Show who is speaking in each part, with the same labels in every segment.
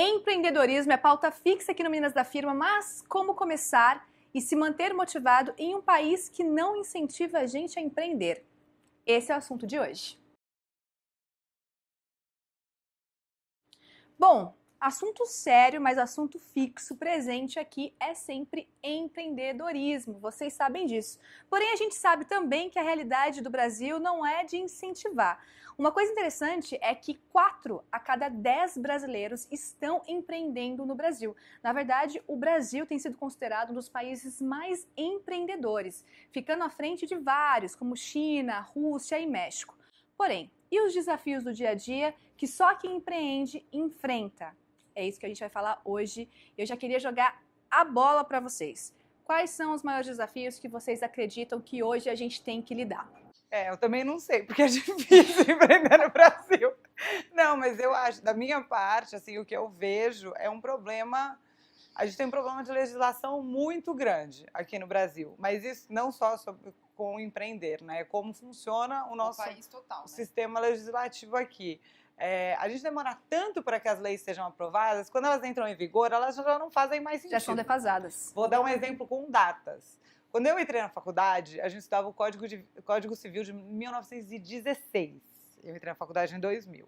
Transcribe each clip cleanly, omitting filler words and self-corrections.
Speaker 1: Empreendedorismo é pauta fixa aqui no Meninas da Firma, mas como começar e se manter motivado em um país que não incentiva a gente a empreender? Esse é o assunto de hoje. Bom, assunto sério, mas assunto fixo presente aqui é sempre empreendedorismo, vocês sabem disso. Porém, a gente sabe também que a realidade do Brasil não é de incentivar. Uma coisa interessante é que 4 a cada 10 brasileiros estão empreendendo no Brasil. Na verdade, o Brasil tem sido considerado um dos países mais empreendedores, ficando à frente de vários, como China, Rússia e México. Porém, e os desafios do dia a dia que só quem empreende enfrenta? É isso que a gente vai falar hoje. Eu já queria jogar a bola para vocês. Quais são os maiores desafios que vocês acreditam que hoje a gente tem que lidar?
Speaker 2: Eu também não sei, porque é difícil empreender no Brasil. Não, mas eu acho, da minha parte, assim, o que eu vejo é um problema. A gente tem um problema de legislação muito grande aqui no Brasil, mas isso não só com empreender, né? Como funciona o nosso
Speaker 3: país total, né?
Speaker 2: sistema legislativo aqui. A gente demora tanto para que as leis sejam aprovadas, quando elas entram em vigor, elas já não fazem mais sentido.
Speaker 1: Já são defasadas.
Speaker 2: Vou dar um exemplo com datas. Quando eu entrei na faculdade, a gente estudava o Código Civil de 1916. Eu entrei na faculdade em 2000.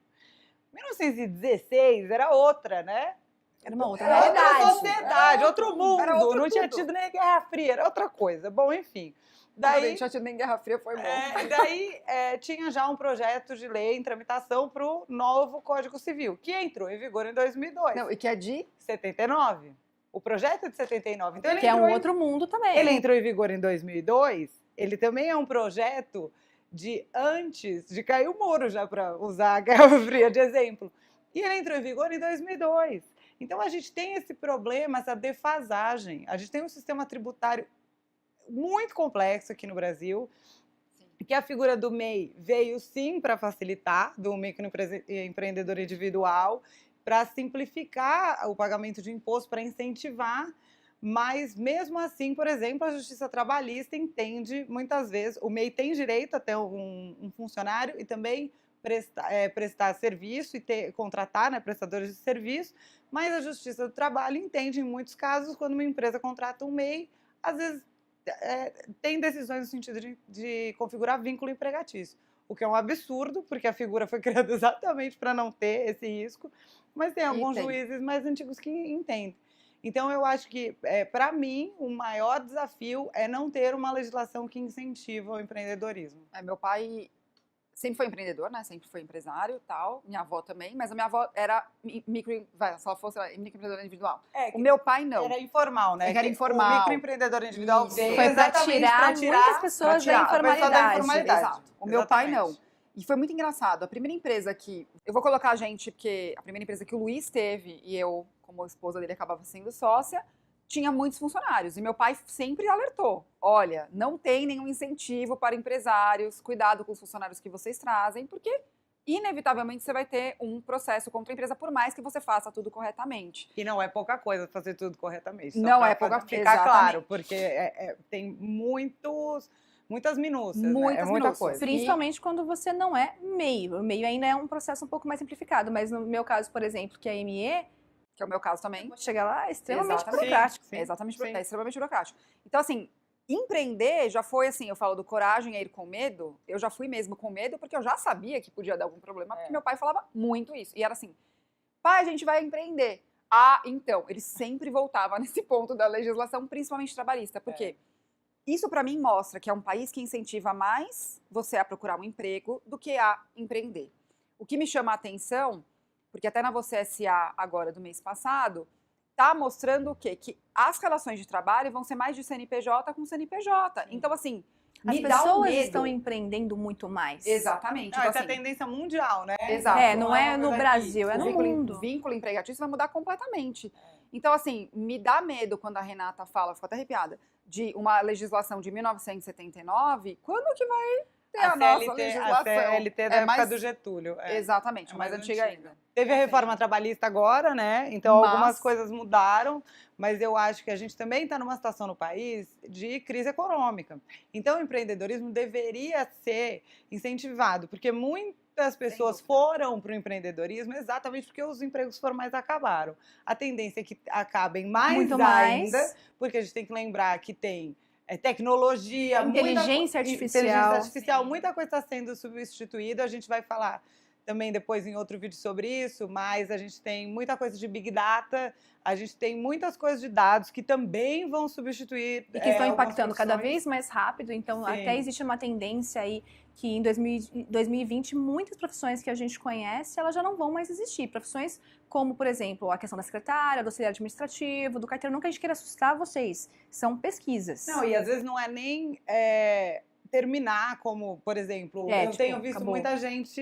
Speaker 2: 1916 era outra, né?
Speaker 1: Era uma outra
Speaker 2: Era
Speaker 1: realidade.
Speaker 2: outra sociedade, outro mundo.
Speaker 3: Era outro
Speaker 2: não tinha
Speaker 3: tudo.
Speaker 2: tido nem Guerra Fria, era outra coisa. Bom, enfim.
Speaker 3: Daí, já tinha nem Guerra Fria, foi bom.
Speaker 2: Tinha já um projeto de lei em tramitação para o novo Código Civil, que entrou em vigor em 2002.
Speaker 3: Não, e que é de
Speaker 2: 79. O projeto é de 79. Então,
Speaker 1: Que é um outro mundo também.
Speaker 2: Ele entrou em vigor em 2002. Ele também é um projeto de antes de cair o muro, já para usar a Guerra Fria de exemplo. E ele entrou em vigor em 2002. Então, a gente tem esse problema, essa defasagem. A gente tem um sistema tributário muito complexo aqui no Brasil, que a figura do MEI veio, sim, para facilitar, do microempreendedor individual, para simplificar o pagamento de imposto, para incentivar, mas mesmo assim, por exemplo, a Justiça Trabalhista entende, muitas vezes, o MEI tem direito a ter um funcionário e também prestar serviço e contratar, né, prestadores de serviço, mas a Justiça do Trabalho entende, em muitos casos, quando uma empresa contrata um MEI, às vezes tem decisões no sentido de configurar vínculo empregatício, o que é um absurdo, porque a figura foi criada exatamente para não ter esse risco, mas tem alguns juízes mais antigos que entendem. Então, eu acho que, para mim, o maior desafio é não ter uma legislação que incentiva o empreendedorismo.
Speaker 3: Meu pai sempre foi empreendedor, né? Sempre foi empresário e tal. Minha avó também, mas a minha avó era se ela fosse microempreendedora individual. O meu pai não.
Speaker 2: Era informal, né?
Speaker 3: Era informal.
Speaker 2: O microempreendedor individual veio
Speaker 1: foi para
Speaker 2: exatamente
Speaker 1: tirar
Speaker 2: pra
Speaker 1: muitas pessoas da informalidade.
Speaker 3: Exato. O meu pai não. E foi muito engraçado. A primeira empresa que... Eu vou colocar a gente, porque a primeira empresa que o Luiz teve, e eu, como esposa dele, acabava sendo sócia, tinha muitos funcionários. E meu pai sempre alertou. Olha, não tem nenhum incentivo para empresários, cuidado com os funcionários que vocês trazem, porque inevitavelmente você vai ter um processo contra a empresa, por mais que você faça tudo corretamente.
Speaker 2: E não é pouca coisa fazer tudo corretamente.
Speaker 3: Não é pouca coisa,
Speaker 2: ficar claro, porque tem muitas minúcias, muita coisa.
Speaker 1: Principalmente quando você não é MEI. O MEI ainda é um processo um pouco mais simplificado, mas no meu caso, por exemplo, que é ME,
Speaker 3: que é o meu caso também,
Speaker 1: chegar lá é extremamente
Speaker 3: exatamente
Speaker 1: burocrático.
Speaker 3: Sim, exatamente, é extremamente burocrático. Então, assim, empreender já foi assim, eu falo do coragem a ir com medo, eu já fui mesmo com medo, porque eu já sabia que podia dar algum problema, porque meu pai falava muito isso. E era assim, pai, a gente vai empreender. Ah, então, ele sempre voltava nesse ponto da legislação, principalmente trabalhista, porque isso para mim mostra que é um país que incentiva mais você a procurar um emprego do que a empreender. O que me chama a atenção, porque até na Você S.A. agora do mês passado, tá mostrando o quê? Que as relações de trabalho vão ser mais de CNPJ com CNPJ. Então, assim,
Speaker 1: as pessoas estão empreendendo muito mais.
Speaker 3: Exatamente.
Speaker 2: Essa
Speaker 3: então,
Speaker 2: é a tendência mundial, né?
Speaker 3: Exato.
Speaker 1: Não é no Brasil, é no mundo.
Speaker 3: O vínculo empregatício vai mudar completamente. Então, assim, me dá medo quando a Renata fala, fico até arrepiada, de uma legislação de 1979, quando que vai ter a nossa legislação?
Speaker 2: A CLT da época do Getúlio.
Speaker 3: Exatamente, mais antiga ainda.
Speaker 2: Teve a reforma trabalhista agora, né? Então algumas coisas mudaram, mas eu acho que a gente também está numa situação no país de crise econômica. Então o empreendedorismo deveria ser incentivado, porque muitas pessoas foram para o empreendedorismo exatamente porque os empregos formais acabaram. A tendência é que acabem mais
Speaker 1: Muito
Speaker 2: ainda,
Speaker 1: mais.
Speaker 2: porque a gente tem que lembrar que tem tecnologia,
Speaker 1: Inteligência artificial.
Speaker 2: muita coisa está sendo substituída. A gente vai falar também depois em outro vídeo sobre isso, mas a gente tem muita coisa de Big Data, a gente tem muitas coisas de dados que também vão substituir.
Speaker 1: E que estão
Speaker 2: algumas
Speaker 1: impactando cada
Speaker 2: profissões.
Speaker 1: vez mais rápido, então
Speaker 2: Sim.
Speaker 1: até existe uma tendência aí que em 2020 muitas profissões que a gente conhece, elas já não vão mais existir. Profissões como, por exemplo, a questão da secretária, do auxiliar administrativo, do carteiro, não que a gente queira assustar vocês, são pesquisas.
Speaker 2: Não, e às vezes não é nem terminar como, por exemplo, eu tenho visto muita gente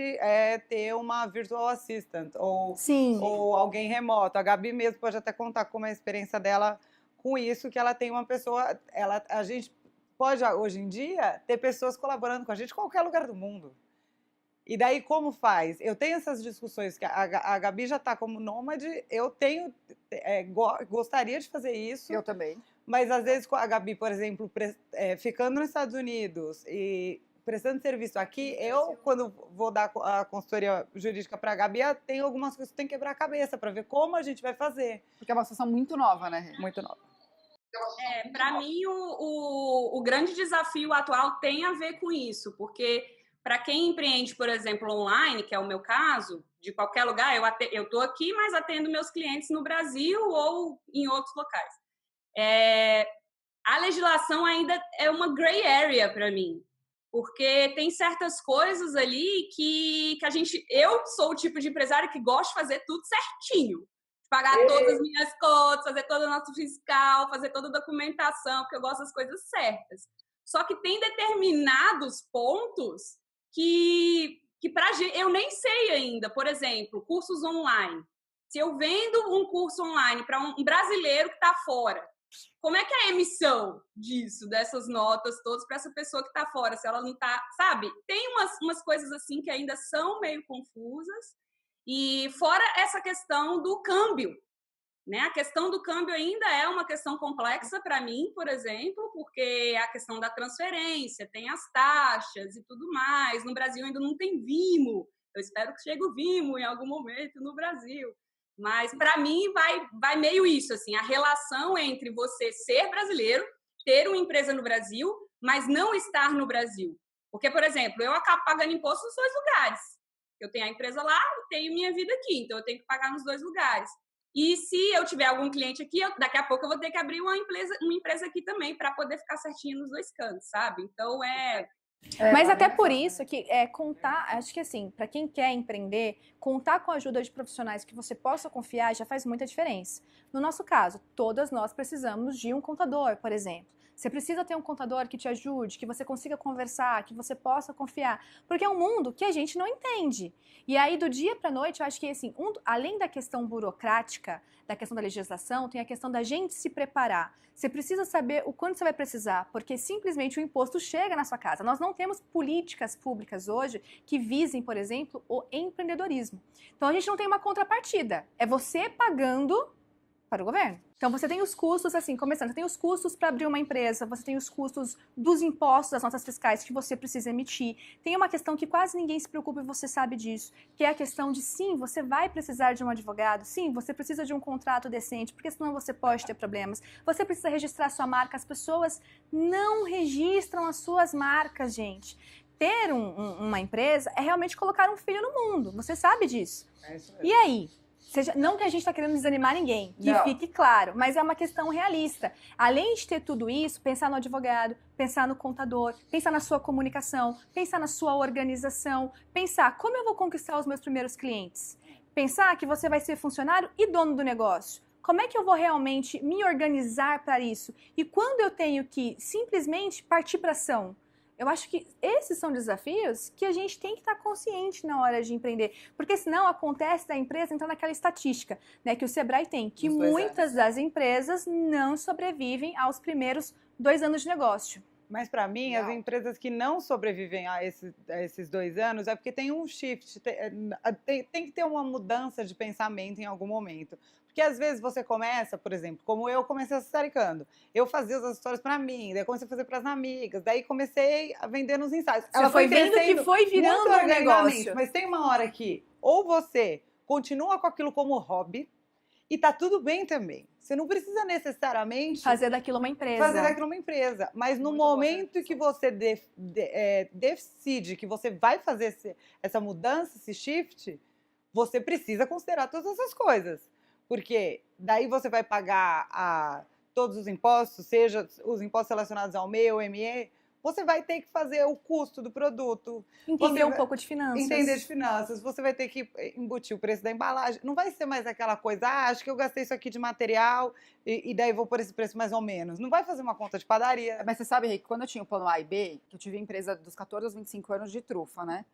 Speaker 2: ter uma virtual assistant ou alguém remoto. A Gabi mesmo pode até contar como é a experiência dela com isso, que ela tem uma pessoa, a gente pode hoje em dia ter pessoas colaborando com a gente em qualquer lugar do mundo. E daí como faz? Eu tenho essas discussões que a Gabi já está como nômade, eu tenho, gostaria de fazer isso.
Speaker 3: Eu também.
Speaker 2: Mas às vezes a Gabi, por exemplo, ficando nos Estados Unidos e prestando serviço aqui, eu, quando vou dar a consultoria jurídica para a Gabi, tem algumas coisas que tem que quebrar a cabeça para ver como a gente vai fazer.
Speaker 3: Porque é uma situação muito nova, né?
Speaker 2: Muito nova.
Speaker 4: Para mim, o grande desafio atual tem a ver com isso, porque para quem empreende, por exemplo, online, que é o meu caso, de qualquer lugar, eu estou aqui, mas atendo meus clientes no Brasil ou em outros locais. A legislação ainda é uma gray area para mim, porque tem certas coisas ali que eu sou o tipo de empresário que gosta de fazer tudo certinho, pagar todas as minhas contas, fazer todo o nosso fiscal, fazer toda a documentação, porque eu gosto das coisas certas. Só que tem determinados pontos que pra gente, eu nem sei ainda. Por exemplo, cursos online. Se eu vendo um curso online para um brasileiro que está fora, como é que é a emissão dessas notas todas para essa pessoa que está fora? Se ela não está, sabe? Tem umas coisas assim que ainda são meio confusas. E fora essa questão do câmbio, né? A questão do câmbio ainda é uma questão complexa para mim, por exemplo, porque a questão da transferência, tem as taxas e tudo mais. No Brasil ainda não tem Vimo. Eu espero que chegue o Vimo em algum momento no Brasil. Mas, para mim, vai meio isso, assim, a relação entre você ser brasileiro, ter uma empresa no Brasil, mas não estar no Brasil. Porque, por exemplo, eu acabo pagando imposto nos 2 lugares. Eu tenho a empresa lá e tenho minha vida aqui, então eu tenho que pagar nos 2 lugares. E se eu tiver algum cliente aqui, daqui a pouco eu vou ter que abrir uma empresa aqui também para poder ficar certinho nos 2 cantos, sabe? Então,
Speaker 1: mas até por isso que contar, acho que assim, para quem quer empreender, contar com a ajuda de profissionais que você possa confiar já faz muita diferença. No nosso caso, todas nós precisamos de um contador, por exemplo. Você precisa ter um contador que te ajude, que você consiga conversar, que você possa confiar, porque é um mundo que a gente não entende. E aí, do dia para a noite, eu acho que, assim, além da questão burocrática, da questão da legislação, tem a questão da gente se preparar. Você precisa saber o quanto você vai precisar, porque simplesmente o imposto chega na sua casa. Nós não temos políticas públicas hoje que visem, por exemplo, o empreendedorismo. Então, a gente não tem uma contrapartida. É você pagando para o governo. Então, você tem os custos, assim, começando, você tem os custos para abrir uma empresa, você tem os custos dos impostos, das notas fiscais que você precisa emitir. Tem uma questão que quase ninguém se preocupa e você sabe disso, que é a questão de, sim, você vai precisar de um advogado, sim, você precisa de um contrato decente, porque senão você pode ter problemas. Você precisa registrar sua marca, as pessoas não registram as suas marcas, gente. Ter uma empresa é realmente colocar um filho no mundo, você sabe disso.
Speaker 2: É isso mesmo.
Speaker 1: E aí? Não que a gente está querendo desanimar ninguém, que fique claro, mas é uma questão realista. Além de ter tudo isso, pensar no advogado, pensar no contador, pensar na sua comunicação, pensar na sua organização, pensar como eu vou conquistar os meus primeiros clientes, pensar que você vai ser funcionário e dono do negócio. Como é que eu vou realmente me organizar para isso? E quando eu tenho que simplesmente partir para ação? Eu acho que esses são desafios que a gente tem que estar consciente na hora de empreender, porque senão acontece da empresa entrar naquela estatística, né, que o Sebrae tem, que muitas das empresas não sobrevivem aos primeiros 2 anos de negócio.
Speaker 2: Mas para mim, as empresas que não sobrevivem a esses 2 anos é porque tem um shift, tem que ter uma mudança de pensamento em algum momento. Porque às vezes você começa, por exemplo, como eu comecei a sassaricando. Eu fazia as histórias para mim, daí comecei a fazer para as amigas, daí comecei a vender nos ensaios.
Speaker 1: Ela foi vendo que foi virando um negócio.
Speaker 2: Mas tem uma hora que ou você continua com aquilo como hobby, e tá tudo bem também. Você não precisa necessariamente
Speaker 1: fazer daquilo uma empresa.
Speaker 2: Mas no
Speaker 3: Muito
Speaker 2: momento que você decide que você vai fazer essa mudança, esse shift, você precisa considerar todas essas coisas. Porque daí você vai pagar todos os impostos, seja os impostos relacionados ao MEI ou ME, você vai ter que fazer o custo do produto.
Speaker 1: Entender um pouco de finanças.
Speaker 2: Entender de finanças. Você vai ter que embutir o preço da embalagem. Não vai ser mais aquela coisa, acho que eu gastei isso aqui de material e daí vou por esse preço mais ou menos. Não vai fazer uma conta de padaria.
Speaker 3: Mas você sabe, Rick, quando eu tinha o plano A e B, que eu tive empresa dos 14 aos 25 anos de trufa, né?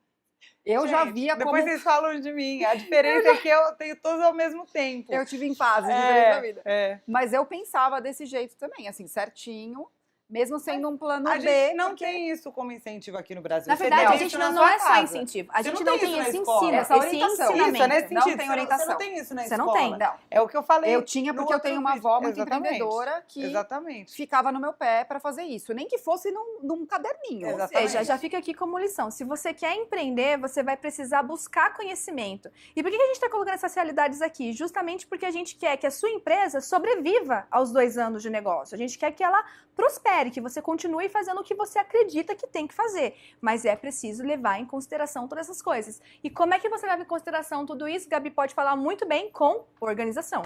Speaker 3: Eu
Speaker 2: Gente,
Speaker 3: já via
Speaker 2: depois
Speaker 3: como...
Speaker 2: vocês falam de mim. A diferença é que eu tenho todos ao mesmo tempo.
Speaker 3: Eu tive em fases diferentes da vida.
Speaker 2: É.
Speaker 3: Mas eu pensava desse jeito também, assim, certinho. Mesmo sendo um plano
Speaker 2: A
Speaker 3: B.
Speaker 2: gente não tem isso como incentivo aqui no Brasil.
Speaker 1: Na
Speaker 2: Você
Speaker 1: verdade,
Speaker 2: tem
Speaker 1: a gente
Speaker 2: isso na
Speaker 1: não
Speaker 2: sua
Speaker 1: é só
Speaker 2: casa.
Speaker 1: incentivo. A
Speaker 2: Você
Speaker 1: gente
Speaker 2: não
Speaker 1: não
Speaker 2: tem
Speaker 1: tem
Speaker 2: isso
Speaker 1: esse
Speaker 2: na escola.
Speaker 1: ensino,
Speaker 3: Essa
Speaker 1: esse
Speaker 3: orientação.
Speaker 1: ensinamento.
Speaker 2: Isso, é nesse
Speaker 3: Não
Speaker 2: sentido.
Speaker 3: tem orientação.
Speaker 2: Você não tem isso na
Speaker 1: Você
Speaker 2: escola.
Speaker 1: não tem.
Speaker 3: Não.
Speaker 2: É o que eu falei.
Speaker 3: Eu tinha porque eu tenho uma avó muito empreendedora que
Speaker 2: Exatamente.
Speaker 3: ficava no meu pé para fazer isso. Nem que fosse num caderninho.
Speaker 2: Exatamente.
Speaker 1: Ou seja, já fica aqui como lição. Se você quer empreender, você vai precisar buscar conhecimento. E por que a gente está colocando essas realidades aqui? Justamente porque a gente quer que a sua empresa sobreviva aos 2 anos de negócio. A gente quer que ela prospere, que você continue fazendo o que você acredita que tem que fazer. Mas é preciso levar em consideração todas essas coisas. E como é que você leva em consideração tudo isso? Gabi pode falar muito bem com organização.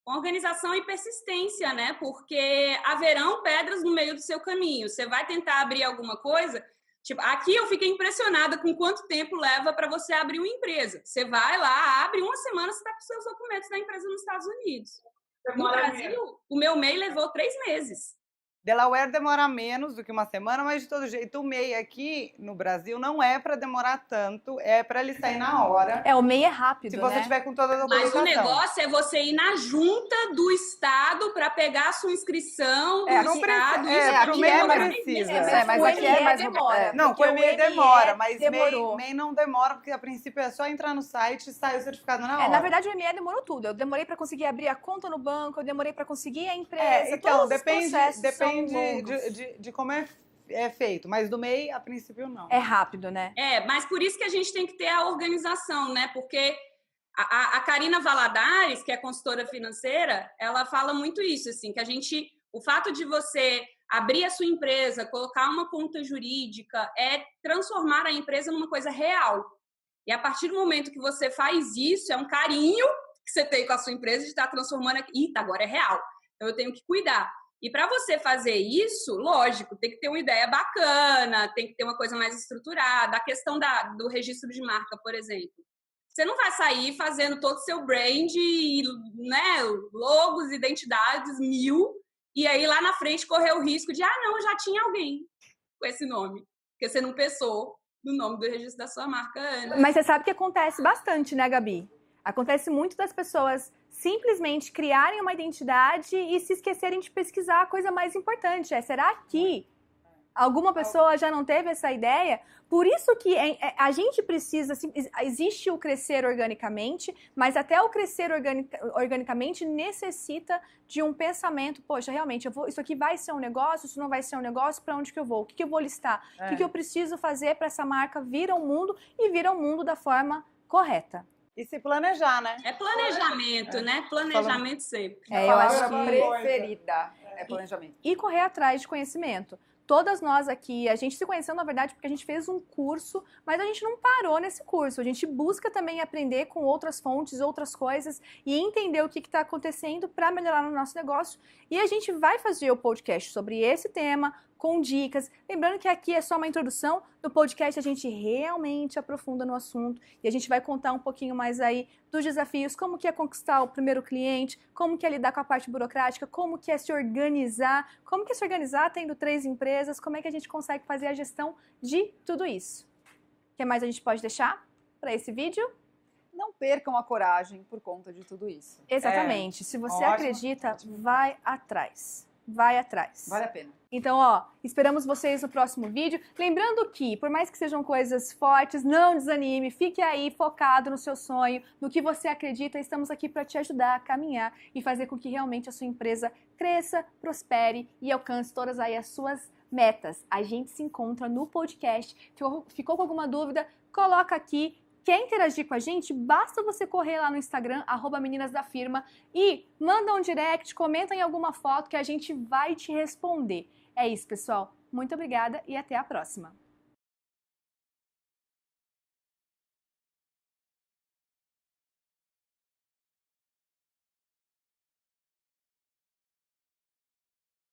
Speaker 4: Organização e persistência, né? Porque haverão pedras no meio do seu caminho. Você vai tentar abrir alguma coisa. Tipo, aqui eu fiquei impressionada com quanto tempo leva para você abrir uma empresa. Você vai lá, abre uma semana, você está com seus documentos da empresa nos Estados Unidos. No Brasil, o meu MEI levou 3 meses.
Speaker 2: Delaware demora menos do que uma semana, mas de todo jeito o MEI aqui no Brasil não é para demorar tanto, é para ele sair na hora.
Speaker 1: O MEI é rápido,
Speaker 2: se você
Speaker 1: né?
Speaker 2: tiver com toda a
Speaker 4: Mas
Speaker 2: documentação.
Speaker 4: o negócio é você ir na junta do estado para pegar a sua inscrição do
Speaker 2: não
Speaker 4: estado.
Speaker 2: pro MEI não precisa.
Speaker 3: Mas aqui é mais
Speaker 1: demora.
Speaker 2: Não, com o MEI demora, mas MEI não demora, porque a princípio é só entrar no site e sair o certificado na hora.
Speaker 1: Na verdade, o MEI demorou tudo. Eu demorei para conseguir abrir a conta no banco, eu demorei para conseguir a empresa.
Speaker 2: Então,
Speaker 1: todos
Speaker 2: depende
Speaker 1: os processos são longos.
Speaker 2: de como é feito, mas do MEI, a princípio, não.
Speaker 1: É rápido, né?
Speaker 4: Mas por isso que a gente tem que ter a organização, né? Porque a Karina Valadares, que é consultora financeira, ela fala muito isso, assim, que o fato de você abrir a sua empresa, colocar uma conta jurídica, é transformar a empresa numa coisa real. E a partir do momento que você faz isso, é um carinho que você tem com a sua empresa de estar transformando aqui. Agora é real. Então eu tenho que cuidar. E para você fazer isso, lógico, tem que ter uma ideia bacana, tem que ter uma coisa mais estruturada. A questão do registro de marca, por exemplo. Você não vai sair fazendo todo o seu brand, né, logos, identidades, 1000, e aí lá na frente correr o risco de, não, já tinha alguém com esse nome. Porque você não pensou no nome do registro da sua marca antes.
Speaker 1: Mas você sabe que acontece bastante, né, Gabi? Acontece muito das pessoas simplesmente criarem uma identidade e se esquecerem de pesquisar a coisa mais importante. Será que alguma pessoa já não teve essa ideia? Por isso que a gente precisa... Existe o crescer organicamente, mas até o crescer organicamente necessita de um pensamento. Poxa, realmente, isso aqui vai ser um negócio? Isso não vai ser um negócio? Para onde que eu vou? O que eu vou listar? O que eu preciso fazer para essa marca vir ao mundo e vir ao mundo da forma correta?
Speaker 2: E se planejar, né?
Speaker 4: É planejamento, né? Planejamento sempre.
Speaker 1: Eu acho que...
Speaker 3: preferida é planejamento.
Speaker 1: E correr atrás de conhecimento. Todas nós aqui, a gente se conheceu, na verdade, porque a gente fez um curso, mas a gente não parou nesse curso. A gente busca também aprender com outras fontes, outras coisas e entender o que está acontecendo para melhorar no nosso negócio. E a gente vai fazer o podcast sobre esse tema, com dicas. Lembrando que aqui é só uma introdução. No podcast a gente realmente aprofunda no assunto e a gente vai contar um pouquinho mais aí dos desafios, como que é conquistar o primeiro cliente, como que é lidar com a parte burocrática, como que é se organizar, tendo 3 empresas, como é que a gente consegue fazer a gestão de tudo isso. O que mais a gente pode deixar para esse vídeo?
Speaker 3: Não percam a coragem por conta de tudo isso.
Speaker 1: Exatamente. Se você acredita, vai atrás. vai atrás.
Speaker 3: Vale a pena.
Speaker 1: Então, ó, esperamos vocês no próximo vídeo. Lembrando que, por mais que sejam coisas fortes, não desanime, fique aí focado no seu sonho, no que você acredita. Estamos aqui para te ajudar a caminhar e fazer com que realmente a sua empresa cresça, prospere e alcance todas aí as suas metas. A gente se encontra no podcast. Ficou com alguma dúvida? Coloca aqui. Quer interagir com a gente? Basta você correr lá no Instagram, @meninasdafirma, e manda um direct, comenta em alguma foto que a gente vai te responder. É isso, pessoal. Muito obrigada e até a próxima.